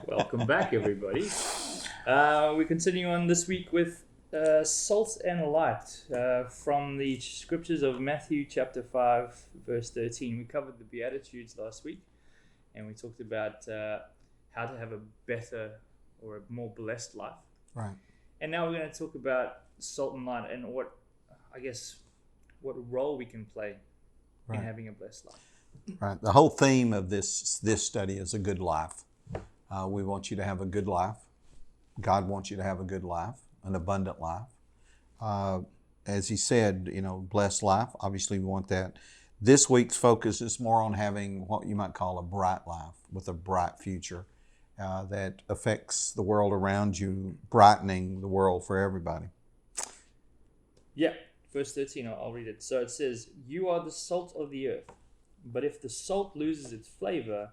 Welcome back, everybody. We continue on this week with salt and light from the scriptures of Matthew chapter 5, verse 13. We covered the Beatitudes last week, and we talked about how to have a better or a more blessed life. Right. And now we're going to talk about salt and light and what role we can play in having a blessed life. Right. The whole theme of this study is a good life. We want you to have a good life. God wants you to have a good life, an abundant life. As he said, blessed life. Obviously, we want that. This week's focus is more on having what you might call a bright life with a bright future that affects the world around you, brightening the world for everybody. Yeah, verse 13, I'll read it. So it says, "You are the salt of the earth. But if the salt loses its flavor,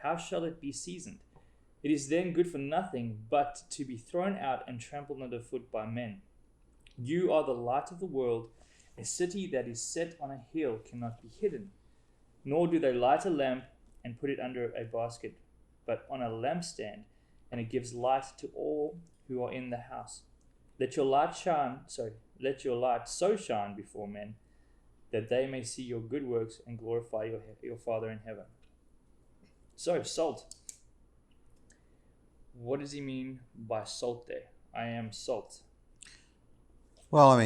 how shall it be seasoned? It is then good for nothing but to be thrown out and trampled underfoot by men. You are the light of the world. A city that is set on a hill cannot be hidden. Nor do they light a lamp and put it under a basket, but on a lampstand, and it gives light to all who are in the house. Let your light so shine before men, that they may see your good works and glorify your Father in heaven." So, salt. What does he mean by salt there? I am salt. Well,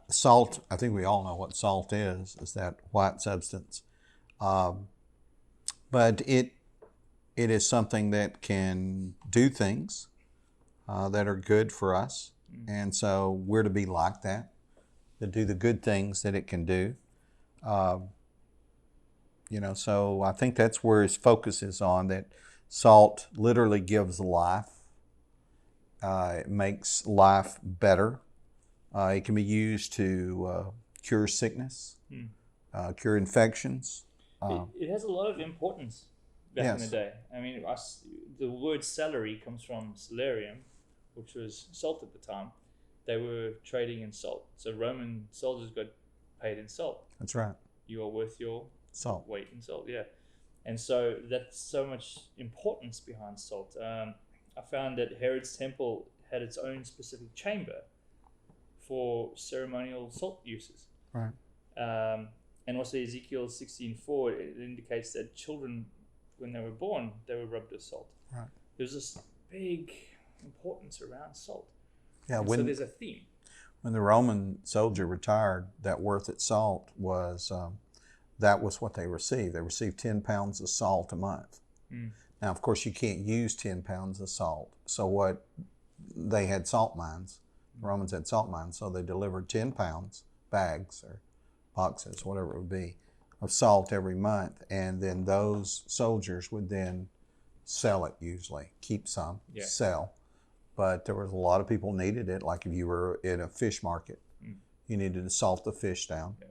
salt, I think we all know what salt is that white substance. But it is something that can do things that are good for us. And so we're to be like that, to do the good things that it can do. So I think that's where his focus is on, that salt literally gives life. It makes life better. It can be used to cure sickness, cure infections. It has a lot of importance back in the day. The word celery comes from salarium, which was salt at the time. They were trading in salt. So Roman soldiers got paid in salt. That's right. You are worth your salt weight in salt, yeah. And so that's so much importance behind salt. I found that Herod's temple had its own specific chamber for ceremonial salt uses. Right. And also Ezekiel 16:4, it indicates that children, when they were born, they were rubbed with salt. Right. There's this big importance around salt. Yeah. So there's a theme. When the Roman soldier retired, that worth its salt was, that was what they received. They received 10 pounds of salt a month. Now, of course, you can't use 10 pounds of salt. So they had salt mines. The Romans had salt mines, so they delivered 10 pounds, bags or boxes, whatever it would be, of salt every month. And then those soldiers would then sell it usually, keep some, sell. But there was a lot of people needed it, like if you were in a fish market, you needed to salt the fish down. Yeah.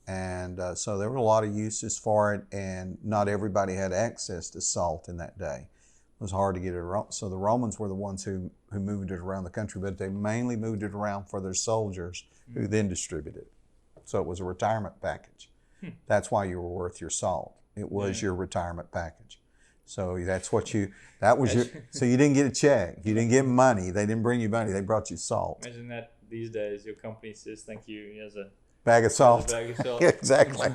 And so there were a lot of uses for it, and not everybody had access to salt in that day. It was hard to get it around. So the Romans were the ones who moved it around the country, but they mainly moved it around for their soldiers who then distributed it. So it was a retirement package. That's why you were worth your salt. It was your retirement package. So so you didn't get a check. You didn't get money. They didn't bring you money. They brought you salt. Imagine that these days, your company says thank you as a bag of salt. Bag of salt. Exactly.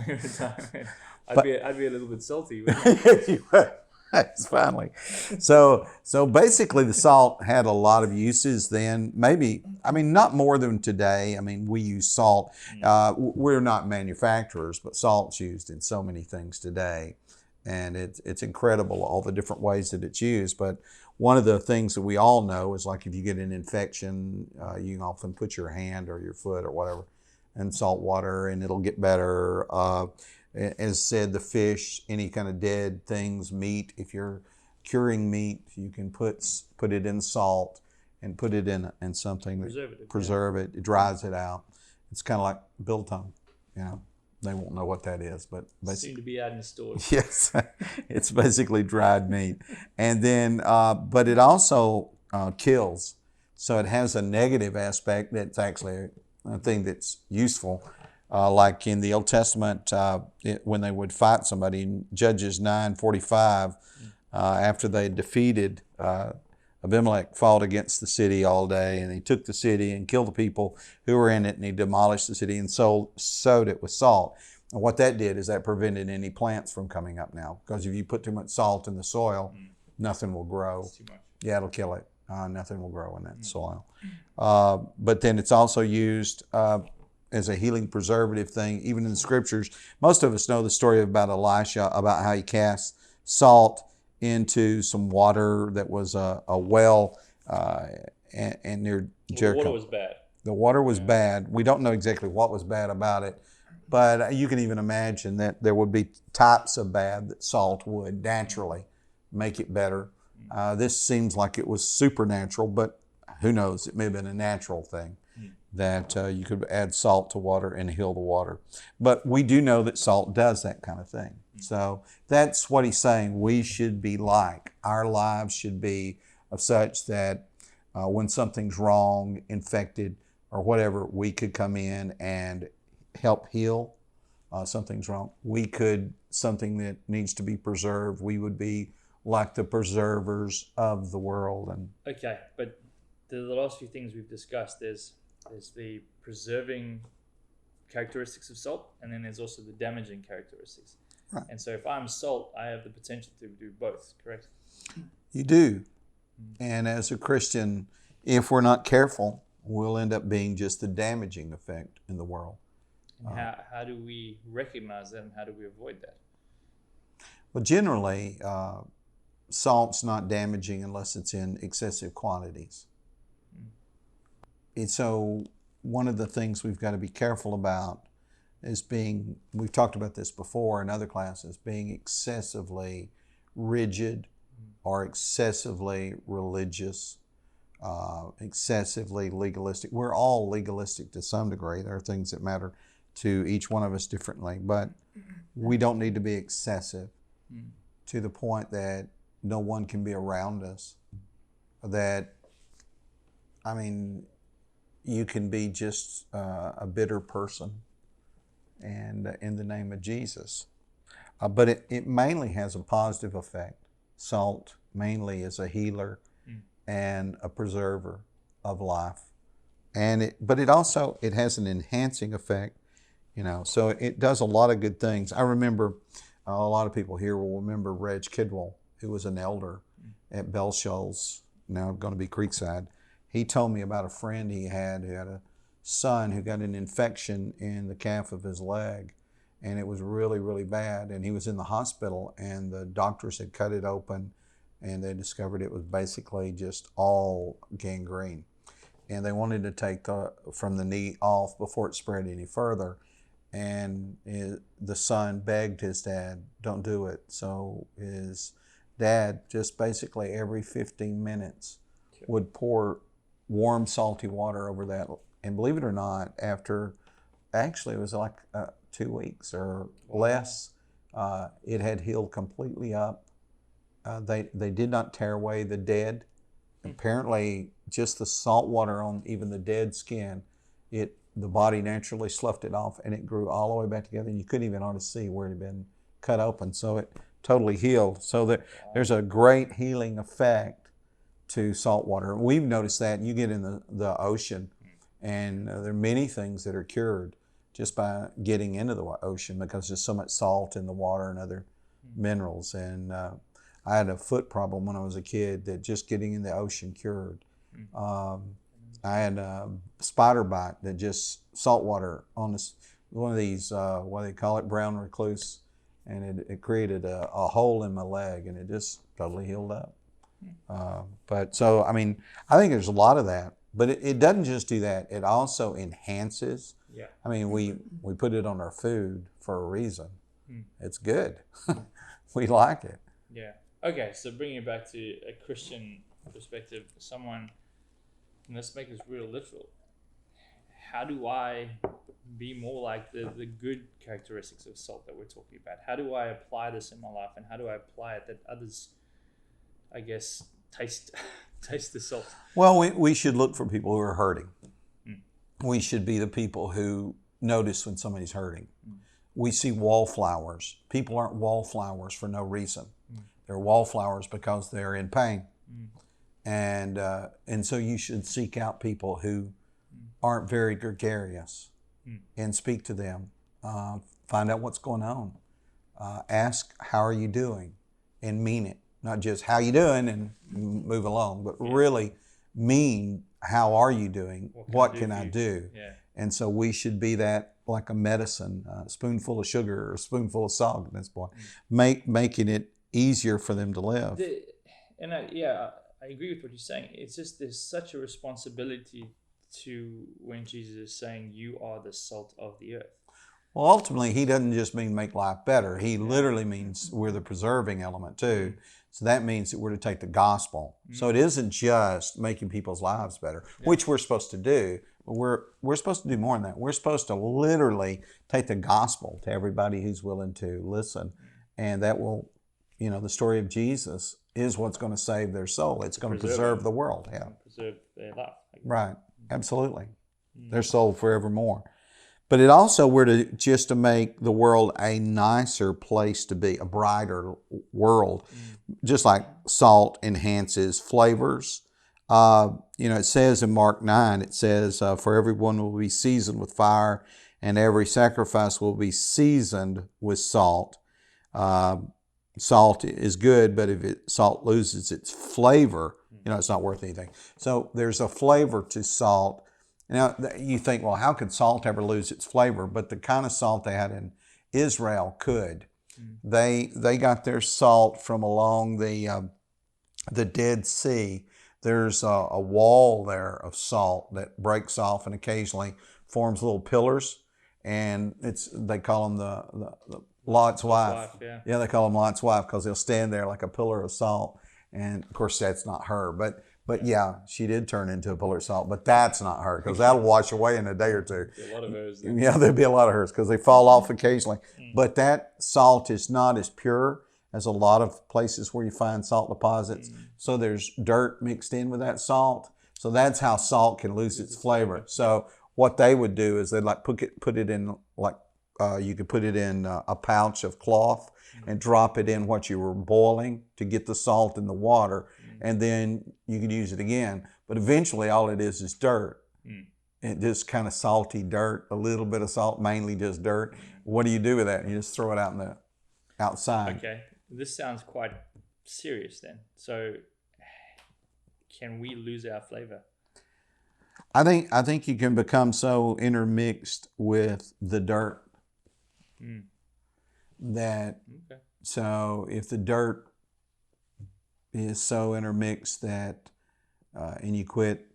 I'd be a little bit salty. Wouldn't I? It's finally. So basically the salt had a lot of uses then, not more than today. We use salt. We're not manufacturers, but salt's used in so many things today. And it's incredible all the different ways that it's used. But one of the things that we all know is, like, if you get an infection, you can often put your hand or your foot or whatever in salt water and it'll get better. As said, the fish, any kind of dead things, meat, if you're curing meat, you can put it in salt and put it in something that preserve it. It dries it out. It's kind of like biltong, They won't know what that is, but basically, seem to be out in the stores. Yes, it's basically dried meat, and then but it also kills. So it has a negative aspect that's actually a thing that's useful. Like in the Old Testament, when they would fight somebody, in Judges 9:45, after they defeated Abimelech, fought against the city all day, and he took the city and killed the people who were in it, and he demolished the city and sowed it with salt. And what that did is that prevented any plants from coming up now, because if you put too much salt in the soil, nothing will grow. It's too much. Yeah, it'll kill it. Nothing will grow in that soil. But then it's also used as a healing preservative thing, even in the scriptures. Most of us know the story about Elisha, about how he cast salt into some water that was a well and near Jericho. The water was bad. The water was bad. We don't know exactly what was bad about it, but you can even imagine that there would be types of bad that salt would naturally make it better. This seems like it was supernatural, but who knows? It may have been a natural thing that you could add salt to water and heal the water. But we do know that salt does that kind of thing. So that's what he's saying we should be like. Our lives should be of such that when something's wrong, infected, or whatever, we could come in and help heal. Something's wrong. Something that needs to be preserved, we would be like the preservers of the world. And okay, but the last few things we've discussed, there's the preserving characteristics of salt, and then there's also the damaging characteristics. Right. And so if I'm salt, I have the potential to do both, correct? You do. And as a Christian, if we're not careful, we'll end up being just the damaging effect in the world. And how do we recognize that, and how do we avoid that? Well, generally, salt's not damaging unless it's in excessive quantities. And so one of the things we've got to be careful about is we've talked about this before in other classes, being excessively rigid or excessively religious, excessively legalistic. We're all legalistic to some degree. There are things that matter to each one of us differently, but we don't need to be excessive to the point that no one can be around us. You can be just a bitter person, and in the name of Jesus. But it mainly has a positive effect. Salt mainly is a healer and a preserver of life. But it also has an enhancing effect, so it does a lot of good things. I remember, a lot of people here will remember Reg Kidwell, who was an elder at Bell Shoals, now going to be Creekside. He told me about a friend he had who had a son who got an infection in the calf of his leg, and it was really, really bad. And he was in the hospital, and the doctors had cut it open, and they discovered it was basically just all gangrene. And they wanted to take from the knee off before it spread any further. And the son begged his dad, don't do it. So his dad just basically every 15 minutes would pour warm, salty water over that. And believe it or not, actually it was like 2 weeks or less, it had healed completely up. They did not tear away the dead. Apparently, just the salt water on even the dead skin, the body naturally sloughed it off, and it grew all the way back together. And you couldn't even hardly see where it had been cut open. So it totally healed. So there's a great healing effect to salt water. We've noticed that. You get in the ocean, and there are many things that are cured just by getting into the ocean, because there's so much salt in the water and other minerals. And I had a foot problem when I was a kid that just getting in the ocean cured. I had a spider bite that just salt water on one of these, what do they call it, brown recluse, and it created a hole in my leg, and it just totally healed up. I think there's a lot of that, but it doesn't just do that. It also enhances. Yeah. I mean, we put it on our food for a reason. It's good. We like it. Yeah. Okay, so bringing it back to a Christian perspective, someone, and let's make this real literal. How do I be more like the good characteristics of salt that we're talking about? How do I apply this in my life, and how do I apply it that others, I guess, taste the salt? Well, we should look for people who are hurting. We should be the people who notice when somebody's hurting. We see wallflowers. People aren't wallflowers for no reason. They're wallflowers because they're in pain. Mm. And so you should seek out people who aren't very gregarious and speak to them. Find out what's going on. Ask, how are you doing? And mean it. Not just, how you doing, and move along, but really mean, how are you doing? What can I do? Yeah. And so we should be that, like a medicine, a spoonful of sugar or a spoonful of salt in this boy, making it easier for them to live. I agree with what you're saying. It's just there's such a responsibility to when Jesus is saying you are the salt of the earth. Well, ultimately, he doesn't just mean make life better. He literally means we're the preserving element too. So that means that we're to take the gospel. So it isn't just making people's lives better, which we're supposed to do. But we're supposed to do more than that. We're supposed to literally take the gospel to everybody who's willing to listen. And that will, the story of Jesus is what's going to save their soul. It's going to preserve the world. Yeah. Preserve their life. Right. Absolutely. Their soul forevermore. But it also, we're to make the world a nicer place to be, a brighter world. Just like salt enhances flavors. It says in Mark 9, it says, for everyone will be seasoned with fire, and every sacrifice will be seasoned with salt. Salt is good, but if salt loses its flavor, it's not worth anything. So there's a flavor to salt. Now, you think, well, how could salt ever lose its flavor? But the kind of salt they had in Israel could. They got their salt from along the Dead Sea. There's a wall there of salt that breaks off and occasionally forms little pillars, and they call them the Lot's wife. Yeah, they call them Lot's wife because they'll stand there like a pillar of salt. And of course, that's not her, but yeah, she did turn into a pillar of salt, but that's not her because that'll wash away in a day or two. A lot of hers. Yeah, there'll be a lot of hers because they fall off occasionally. But that salt is not as pure as a lot of places where you find salt deposits. So there's dirt mixed in with that salt. So that's how salt can lose its flavor. So what they would do is they'd like put it in you could put it in a pouch of cloth and drop it in what you were boiling to get the salt in the water, and then you could use it again. But eventually all it is dirt. It just kind of salty dirt, a little bit of salt, mainly just dirt. What do you do with that? You just throw it out in the outside. Okay, this sounds quite serious then. So can we lose our flavor? I think you can become so intermixed with the dirt that so if the dirt is so intermixed that and you quit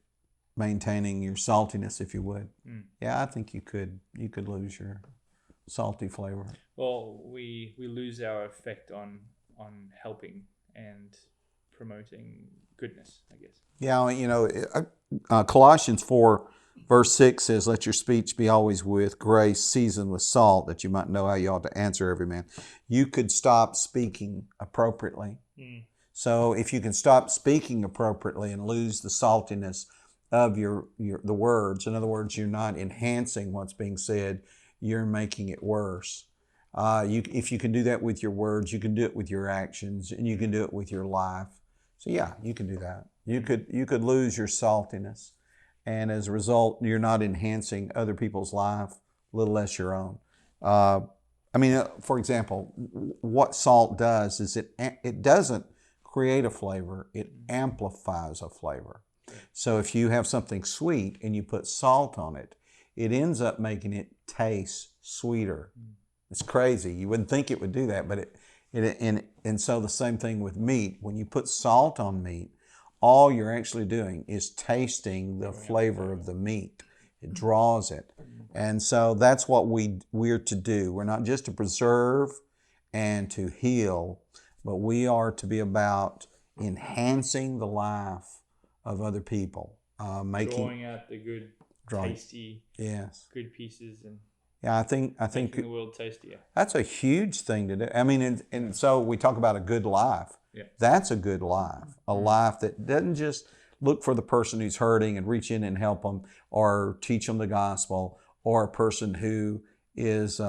maintaining your saltiness, if you would, I think you could lose your salty flavor. Well, we lose our effect on helping and promoting goodness, I guess. Yeah, Colossians 4 verse 6 says, let your speech be always with grace, seasoned with salt, that you might know how you ought to answer every man. You could stop speaking appropriately. So if you can stop speaking appropriately and lose the saltiness of the words, in other words, you're not enhancing what's being said, you're making it worse. If you can do that with your words, you can do it with your actions, and you can do it with your life. So yeah, you can do that. You could lose your saltiness, and as a result, you're not enhancing other people's life, a little less your own. For example, what salt does is it doesn't create a flavor, it amplifies a flavor. So if you have something sweet and you put salt on it, it ends up making it taste sweeter. It's crazy. You wouldn't think it would do that, but and so the same thing with meat. When you put salt on meat, all you're actually doing is tasting the flavor of the meat. It draws it. And so that's what we're to do. We're not just to preserve and to heal, but we are to be about enhancing the life of other people. Drawing out the good, tasty, good pieces, and I think making the world tastier. That's a huge thing to do. And so we talk about a good life. Yeah. That's a good life, a life that doesn't just look for the person who's hurting and reach in and help them or teach them the gospel, or a person who is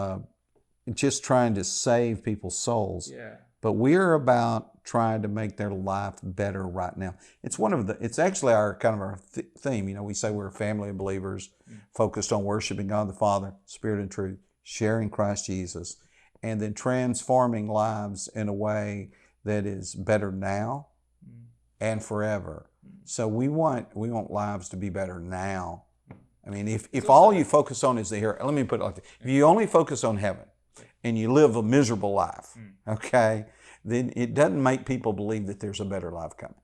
just trying to save people's souls. Yeah. but we're about trying to make their life better right now. It's actually our kind of our theme. You know, we say we're a family of believers focused on worshiping God the Father, Spirit and truth, sharing Christ Jesus, and then transforming lives in a way that is better now and forever. So we want lives to be better now. I mean, if all you focus on is the here, let me put it like this. If you only focus on heaven and you live a miserable life, okay, then it doesn't make people believe that there's a better life coming.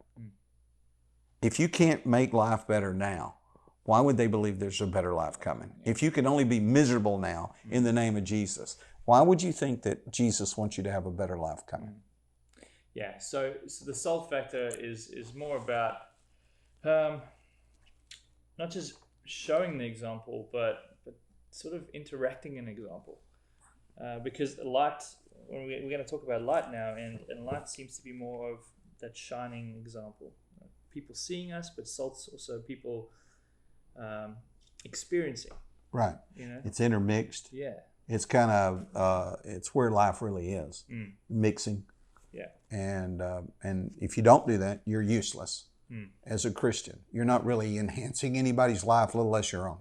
If you can't make life better now, why would they believe there's a better life coming? If you can only be miserable now in the name of Jesus, why would you think that Jesus wants you to have a better life coming? Yeah, so the salt factor is more about not just showing the example, but sort of interacting an example. Because light, we're going to talk about light now, and light seems to be more of that shining example. People seeing us, but salt's also people experiencing. Right. You know? It's intermixed. Yeah. It's kind of, it's where life really is, mixing. Yeah. And if you don't do that, you're useless as a Christian. You're not really enhancing anybody's life, little less your own.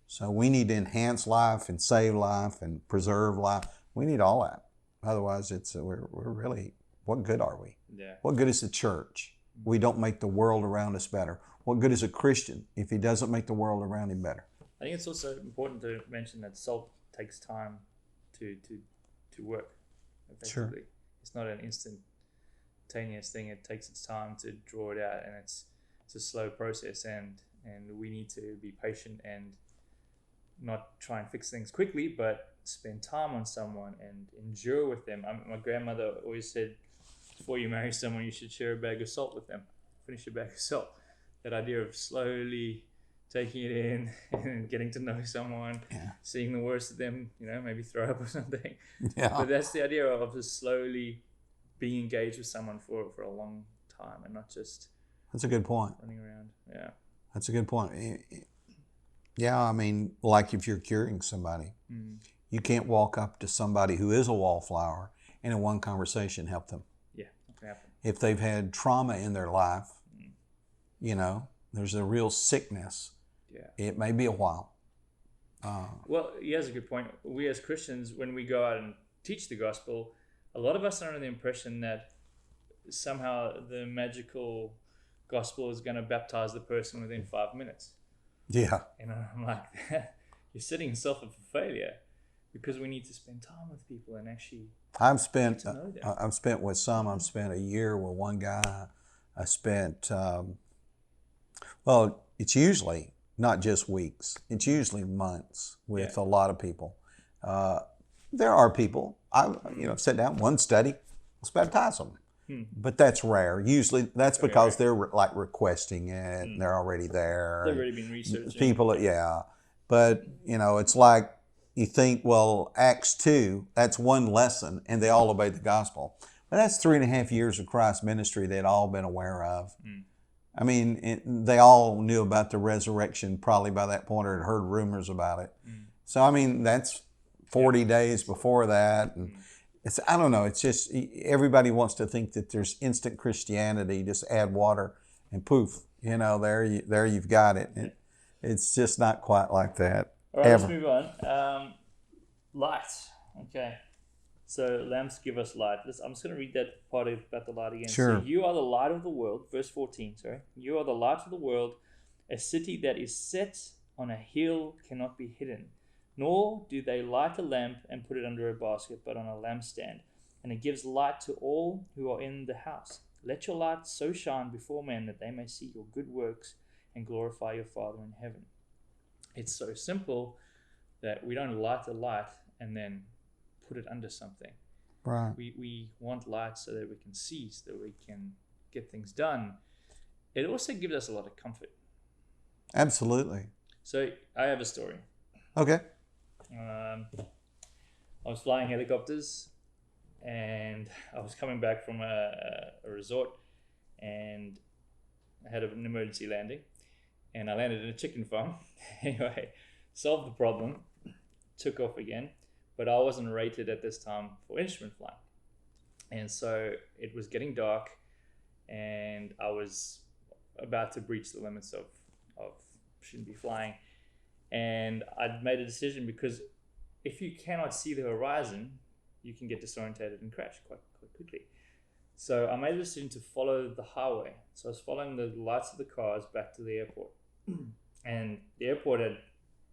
So we need to enhance life and save life and preserve life. We need all that. Otherwise, we're really, what good are we? Yeah. What good is the church? We don't make the world around us better. What good is a Christian if he doesn't make the world around him better? I think it's also important to mention that salt takes time to work effectively. Sure. It's not an instantaneous thing. It takes its time to draw it out, and it's a slow process, and we need to be patient and not try and fix things quickly, but spend time on someone and endure with them. My grandmother always said, before you marry someone, you should share a bag of salt with them. Finish your bag of salt. That idea of slowly taking it in and getting to know someone, seeing the worst of them, maybe throw up or something. Yeah. But that's the idea of just slowly being engaged with someone for a long time and not just... That's a good point. Running around, yeah. That's a good point. Yeah, I mean, like if you're curing somebody, you can't walk up to somebody who is a wallflower and in one conversation help them. Yeah, that can happen. If they've had trauma in their life, there's a real sickness. Yeah. It may be a while. Well, he has a good point. We as Christians, when we go out and teach the gospel, a lot of us are under the impression that somehow the magical gospel is going to baptize the person within 5 minutes. Yeah. I'm like, you're setting yourself up for failure, because we need to spend time with people and actually I've spent with some. I've spent a year with one guy. I spent, it's usually not just weeks. It's usually months with a lot of people. There are people, I've sat down, one study, let's baptize them. But that's rare. Usually that's because they're like requesting it. And they're already there. They've already been researching. People, But, it's like you think, well, Acts 2, that's one lesson, and they all obeyed the gospel. But that's 3.5 years of Christ's ministry they'd all been aware of. I mean, they all knew about the resurrection probably by that point, or had heard rumors about it. So, I mean, that's 40 days before that. And I don't know, it's just everybody wants to think that there's instant Christianity, just add water and poof, there you've got it. It's just not quite like that. All right, let's move on. Light. Okay. So lamps give us light. I'm just going to read that part about the light again. Sure. So you are the light of the world. Verse 14, sorry. You are the light of the world. A city that is set on a hill cannot be hidden. Nor do they light a lamp and put it under a basket, but on a lampstand. And it gives light to all who are in the house. Let your light so shine before men that they may see your good works and glorify your Father in heaven. It's so simple that we don't light a light and then put it under something. Right. We want light so that we can see, so that we can get things done. It also gives us a lot of comfort. Absolutely. So I have a story. Okay. I was flying helicopters, and I was coming back from a resort, and I had an emergency landing, and I landed in a chicken farm. Anyway, solved the problem, took off again, but I wasn't rated at this time for instrument flying. And so it was getting dark, and I was about to breach the limits of shouldn't be flying. And I'd made a decision, because if you cannot see the horizon, you can get disorientated and crash quite quickly. So I made a decision to follow the highway. So I was following the lights of the cars back to the airport. And the airport had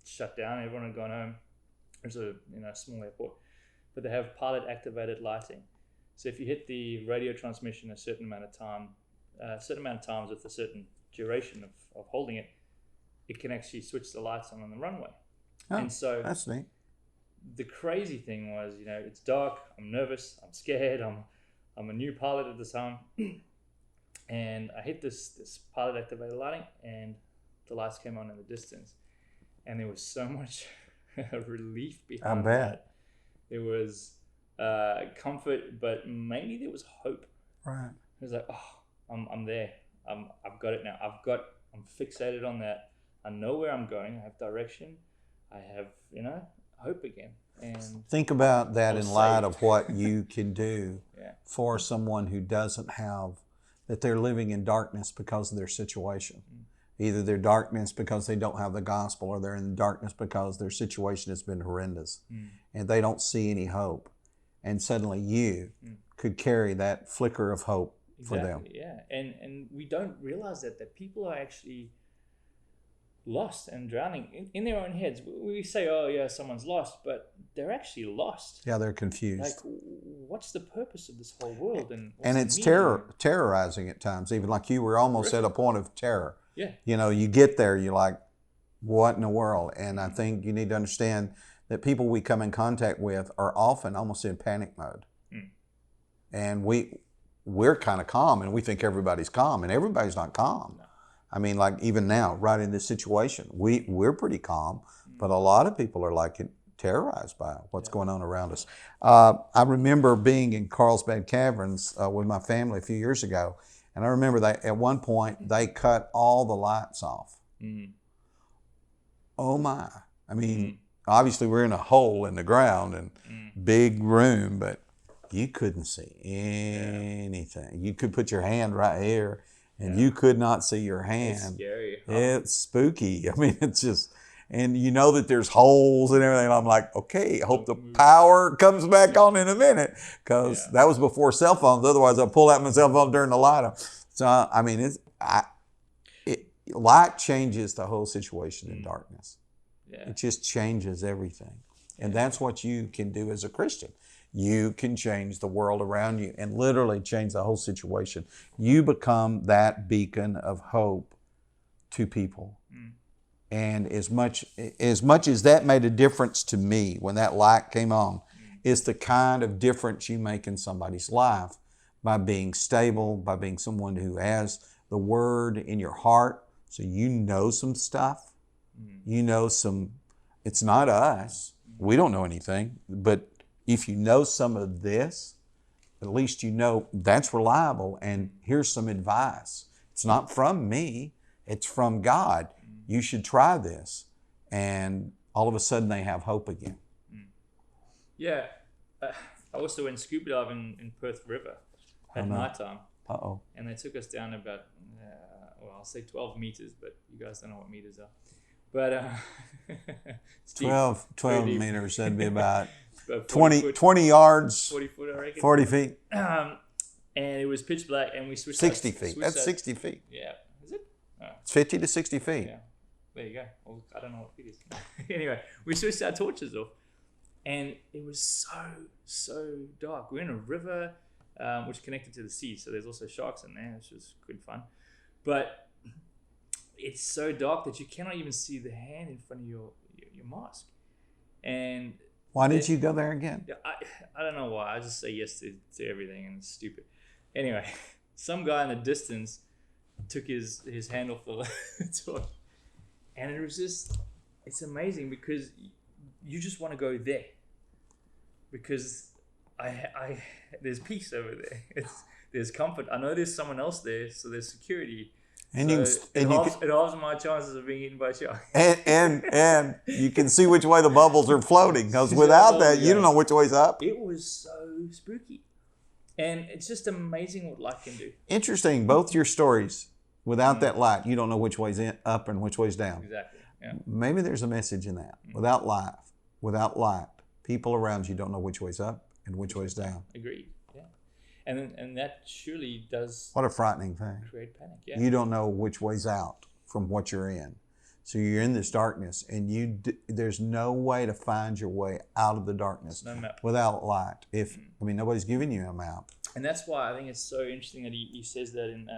shut down. Everyone had gone home. It was a small airport. But they have pilot activated lighting. So if you hit the radio transmission a certain amount of times with a certain duration of holding it, it can actually switch the lights on the runway. Oh, and so that's neat. The crazy thing was, it's dark, I'm nervous, I'm scared, I'm a new pilot at the time, and I hit this pilot activated lighting, and the lights came on in the distance, and there was so much relief behind that. There was comfort, but mainly there was hope. Right. It was like, I'm there. I've got it now. I'm fixated on that. I know where I'm going. I have direction. I have, hope again. And think about that in light of what you can do yeah. for someone who doesn't have, that they're living in darkness because of their situation. Either they're darkness because they don't have the gospel, or they're in darkness because their situation has been horrendous and they don't see any hope. And suddenly you could carry that flicker of hope for them. Yeah. And we don't realize that people are actually lost and drowning in their own heads. We say, oh yeah, someone's lost, but they're actually lost. Yeah, they're confused. Like, what's the purpose of this whole world? And it's terrorizing at times, even like you were almost at a point of terror. Yeah. You get there, you're like, what in the world? And I think you need to understand that people we come in contact with are often almost in panic mode. And we're kind of calm, and we think everybody's calm, and everybody's not calm. No. I mean, like even now, right in this situation, we're pretty calm, but a lot of people are like terrorized by what's going on around us. I remember being in Carlsbad Caverns with my family a few years ago, and I remember that at one point they cut all the lights off. Oh my! I mean, obviously we're in a hole in the ground and big room, but you couldn't see anything. You could put your hand right here, and you could not see your hand. It's scary. It's spooky. I mean, it's just, and that there's holes and everything. And I'm like, okay, I hope the power comes back on in a minute, because that was before cell phones. Otherwise, I'll pull out my cell phone during the light. So, I mean, light changes the whole situation in darkness. Yeah. It just changes everything. And that's what you can do as a Christian. You can change the world around you and literally change the whole situation. You become that beacon of hope to people. And as much as that made a difference to me when that light came on, is the kind of difference you make in somebody's life by being stable, by being someone who has the Word in your heart. So you know some stuff. You know some, it's not us. We don't know anything, but if you know some of this, at least you know that's reliable, and here's some advice. It's not from me, it's from God. You should try this. And all of a sudden they have hope again. Yeah. I also went scuba diving in Perth River at nighttime. And they took us down about, I'll say 12 meters, but you guys don't know what meters are. But 12 meters, that'd be about 20 yards, 40 foot, I reckon. 40 feet. And it was pitch black, and we switched 60 feet. That's 60 feet. Yeah. Is it? It's 50 to 60 feet. Yeah. There you go. Well, I don't know what feet is. Anyway, we switched our torches off, and it was so dark. We're in a river which connected to the sea, so there's also sharks in there, which was good fun. But it's so dark that you cannot even see the hand in front of your mask. And why did you go there again? I don't know why. I just say yes to everything, and it's stupid. Anyway, some guy in the distance took his hand off the torch, and it was just, it's amazing because you just want to go there, because there's peace over there. There's comfort. I know there's someone else there, so there's security. And so it halves my chances of being eaten by a shark. And you can see which way the bubbles are floating, because without that, you don't know which way's up. It was so spooky. And it's just amazing what light can do. Interesting. Both your stories, without that light, you don't know which way's up and which way's down. Exactly. Yeah. Maybe there's a message in that. Without light, people around you don't know which way's up and which way's down. Agreed. Yeah. And that surely does. What a frightening thing. Create panic. Yeah. You don't know which way's out from what you're in. So you're in this darkness, and there's no way to find your way out of the darkness without light. Nobody's giving you a map. And that's why I think it's so interesting that he says that in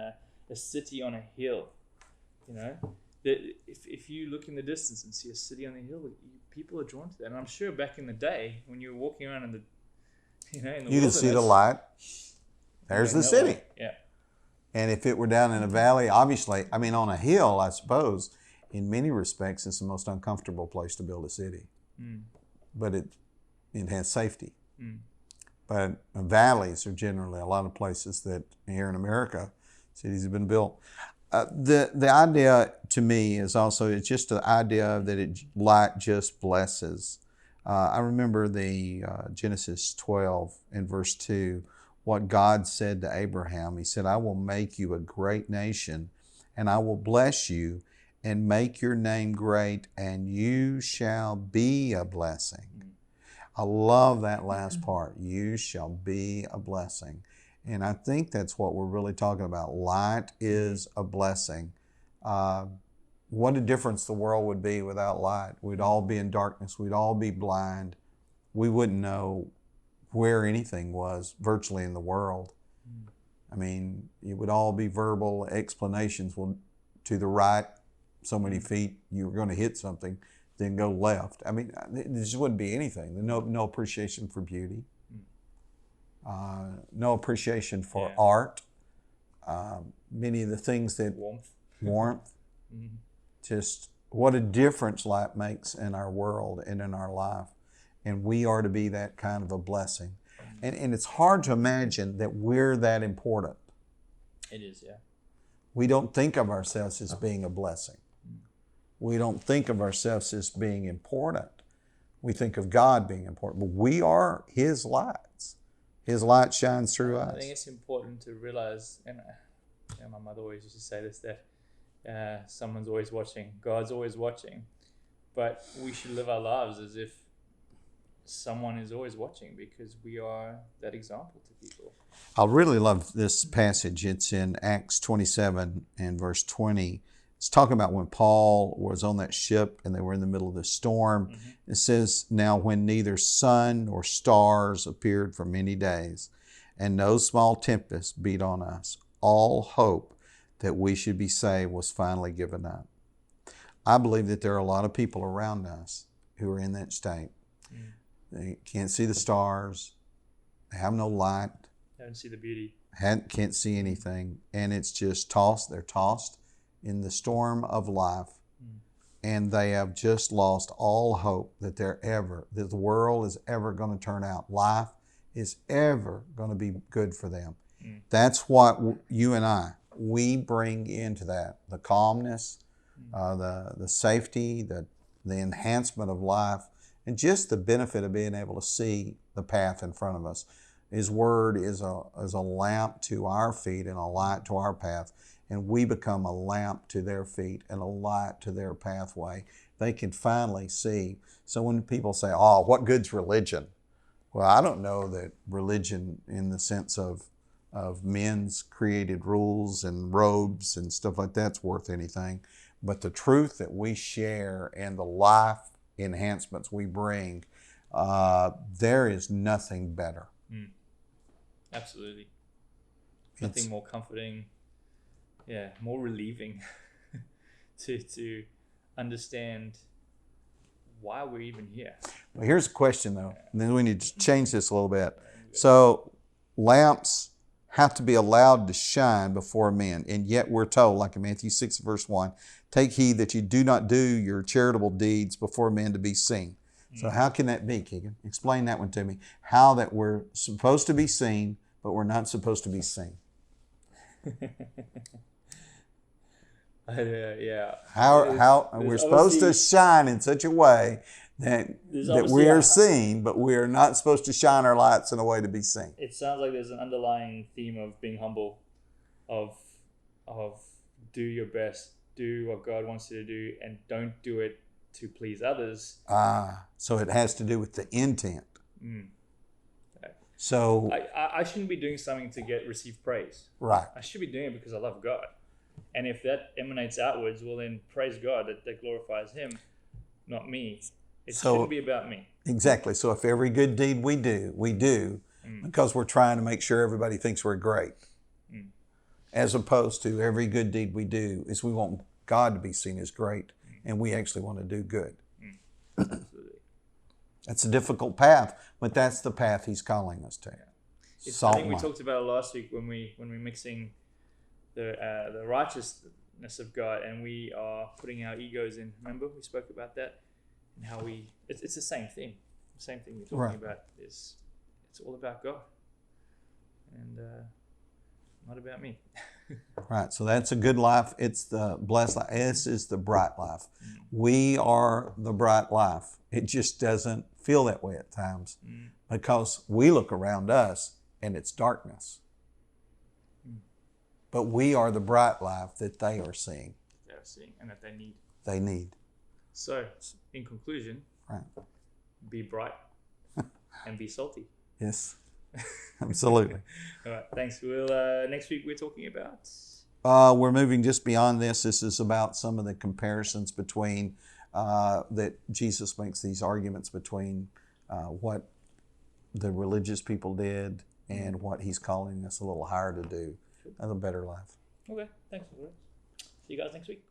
a city on a hill. You know, that if you look in the distance and see a city on a hill, people are drawn to that. And I'm sure back in the day when you were walking around in the you could see the light. There's the city. Yeah. And if it were down in a valley, obviously, on a hill, I suppose. In many respects, it's the most uncomfortable place to build a city. But it has safety. But valleys are generally a lot of places that here in America, cities have been built. The idea to me is also, it's just the idea that light just blesses. I remember the Genesis 12 and verse 2, what God said to Abraham. He said, I will make you a great nation, and I will bless you and make your name great, and you shall be a blessing. I love that last part. You shall be a blessing. And I think that's what we're really talking about. Light is a blessing. What a difference the world would be without light. We'd all be in darkness. We'd all be blind. We wouldn't know where anything was virtually in the world. It would all be verbal explanations. Well, to the right, so many feet, you were going to hit something, then go left. There just wouldn't be anything. No appreciation for beauty. No appreciation for art. Many of the things that... Warmth. Just what a difference light makes in our world and in our life. And we are to be that kind of a blessing. And it's hard to imagine that we're that important. It is, yeah. We don't think of ourselves as being a blessing. We don't think of ourselves as being important. We think of God being important. But we are His lights. His light shines through us. I think it's important to realize, and my mother always used to say this, that someone's always watching. God's always watching. But we should live our lives as if someone is always watching, because we are that example to people. I really love this passage. It's in Acts 27 and verse 20. It's talking about when Paul was on that ship and they were in the middle of the storm. It says, now when neither sun nor stars appeared for many days, and no small tempest beat on us, all hope that we should be saved was finally given up. I believe that there are a lot of people around us who are in that state. They can't see the stars. They have no light. Don't see the beauty. Can't see anything. And it's just tossed. They're tossed in the storm of life. And they have just lost all hope that that the world is ever going to turn out. Life is ever going to be good for them. That's what you and we bring into that. The calmness, the safety, the enhancement of life, and just the benefit of being able to see the path in front of us. His Word is a lamp to our feet and a light to our path, and we become a lamp to their feet and a light to their pathway. They can finally see. So when people say, oh, what good's religion? Well, I don't know that religion in the sense of men's created rules and robes and stuff like that's worth anything. But the truth that we share and the life enhancements we bring, there is nothing better. Absolutely. Nothing more comforting, more relieving to understand why we're even here. Well, here's a question though, and then we need to change this a little bit. So lamps have to be allowed to shine before men, and yet we're told, like in Matthew 6 verse 1, take heed that you do not do your charitable deeds before men to be seen. So how can that be, Keegan? Explain that one to me. How that we're supposed to be seen, but we're not supposed to be seen. Yeah. How we're supposed to shine in such a way that There's we obviously are seen, but we are not supposed to shine our lights in a way to be seen. It sounds like there's an underlying theme of being humble, of do your best, do what God wants you to do, and don't do it to please others. So it has to do with the intent. Okay. So I shouldn't be doing something to receive praise. right. I should be doing it because I love God. And if that emanates outwards, well then praise God, that glorifies Him, not me. It shouldn't be about me. Exactly. So if every good deed we do because we're trying to make sure everybody thinks we're great. As opposed to every good deed we do is we want God to be seen as great, and we actually want to do good. Absolutely. That's a difficult path, but that's the path He's calling us to. I think we talked about it last week when we're mixing the righteousness of God, and we are putting our egos in. Remember, we spoke about that, and how it's the same thing. The same thing we're talking about is it's all about God, and not about me. Right. So that's a good life. It's the blessed life. S is the bright life. We are the bright life. It just doesn't feel that way at times because we look around us and it's darkness. But we are the bright life that they are seeing. They're seeing and that they need. They need. So, in conclusion, be bright and be salty. Yes, absolutely. All right, thanks. We'll next week we're talking about. We're moving just beyond this. This is about some of the comparisons between that Jesus makes these arguments between what the religious people did and what He's calling us a little higher to do, a better life. Okay, thanks. See you guys next week.